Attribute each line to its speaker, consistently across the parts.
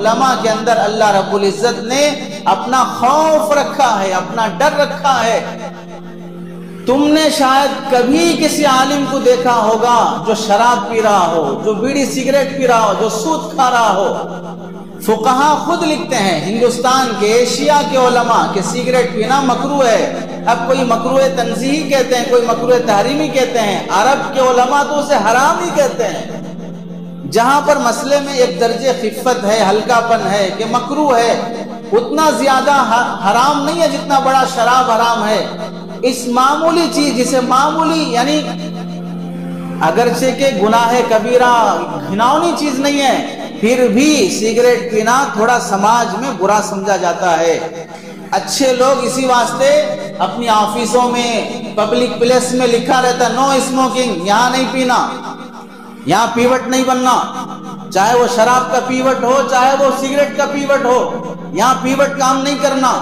Speaker 1: علماء کے اندر اللہ رب العزت نے اپنا خوف رکھا ہے، اپنا ڈر رکھا ہے۔ تم نے شاید کبھی کسی عالم کو دیکھا ہوگا جو شراب پی رہا ہو، جو بیڑی سگریٹ پی رہا ہو، جو سود کھا رہا ہو۔ فقہا خود لکھتے ہیں ہندوستان کے، ایشیا کے علماء کہ سگریٹ پینا مکروہ ہے۔ اب کوئی مکروہ تنزیہی کہتے ہیں، کوئی مکروہ تحریمی کہتے ہیں، عرب کے علماء تو اسے حرام ہی کہتے ہیں۔ جہاں پر مسئلے میں ایک درجے خفت ہے، ہلکا پن ہے کہ مکروہ ہے، اتنا زیادہ حرام نہیں ہے جتنا بڑا شراب حرام ہے۔ اس معمولی چیز جسے معمولی یعنی اگرچہ کہ گناہ کبیرہ گھناؤنی چیز نہیں ہے، پھر بھی سگریٹ پینا تھوڑا سماج میں برا سمجھا جاتا ہے۔ اچھے لوگ اسی واسطے اپنی آفیسوں میں، پبلک پلیس میں لکھا رہتا نو اسموکنگ، یہاں نہیں پینا، یہاں پیوٹ نہیں بننا، چاہے وہ شراب کا پیوٹ ہو چاہے وہ سگریٹ کا پیوٹ ہو، یہاں پیوٹ کام نہیں کرنا۔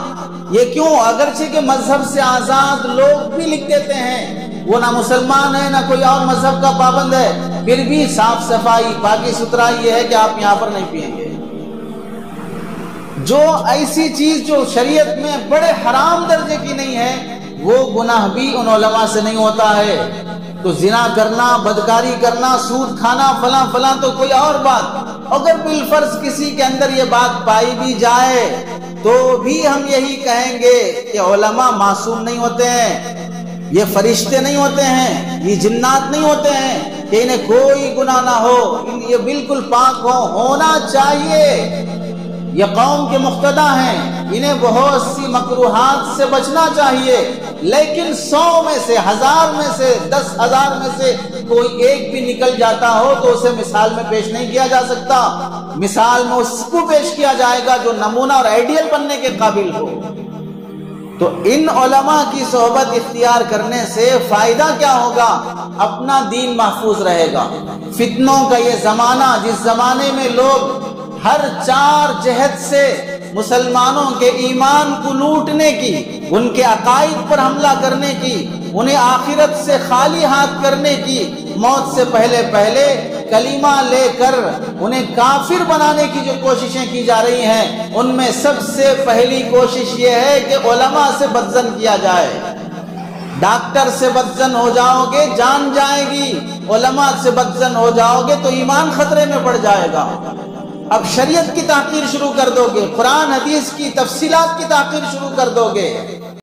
Speaker 1: یہ کیوں؟ اگرچہ کہ مذہب سے آزاد لوگ بھی لکھ دیتے ہیں، وہ نہ مسلمان ہے نہ کوئی اور مذہب کا پابند ہے، پھر بھی صاف صفائی پاکی ستھرائی یہ ہے کہ آپ یہاں پر نہیں پئیں گے۔ جو ایسی چیز جو شریعت میں بڑے حرام درجے کی نہیں ہے، وہ گناہ بھی ان علماء سے نہیں ہوتا ہے۔ تو زنا کرنا، بدکاری کرنا، سود کھانا، فلاں فلاں تو کوئی اور بات۔ اگر بالفرض کسی کے اندر یہ بات پائی بھی جائے تو بھی ہم یہی کہیں گے کہ علماء معصوم نہیں ہوتے ہیں، یہ فرشتے نہیں ہوتے ہیں، یہ جنات نہیں ہوتے ہیں کہ انہیں کوئی گناہ نہ ہو، یہ بالکل پاک ہونا چاہیے۔ یہ قوم کے مقتدی ہیں، انہیں بہت سی مکروہات سے بچنا چاہیے، لیکن 100 میں سے، 1000 میں سے، 10,000 میں سے کوئی ایک بھی نکل جاتا ہو تو اسے مثال میں پیش نہیں کیا جا سکتا۔ مثال میں اس کو پیش کیا جائے گا جو نمونہ اور آئیڈیل بننے کے قابل ہو۔ تو ان علماء کی صحبت اختیار کرنے سے فائدہ کیا ہوگا؟ اپنا دین محفوظ رہے گا۔ فتنوں کا یہ زمانہ، جس زمانے میں لوگ ہر 4 جہت سے مسلمانوں کے ایمان کو لوٹنے کی، ان کے عقائد پر حملہ کرنے کی، انہیں آخرت سے خالی ہاتھ کرنے کی، موت سے پہلے کلمہ لے کر انہیں کافر بنانے کی جو کوششیں کی جا رہی ہیں، ان میں سب سے پہلی کوشش یہ ہے کہ علماء سے بدظن کیا جائے۔ ڈاکٹر سے بدظن ہو جاؤ گے جان جائے گی، علماء سے بدظن ہو جاؤ گے تو ایمان خطرے میں پڑ جائے گا۔ اب شریعت کی تحقیر شروع کر دو گے، قرآن حدیث کی تفصیلات کی تحقیر شروع کر دو گے،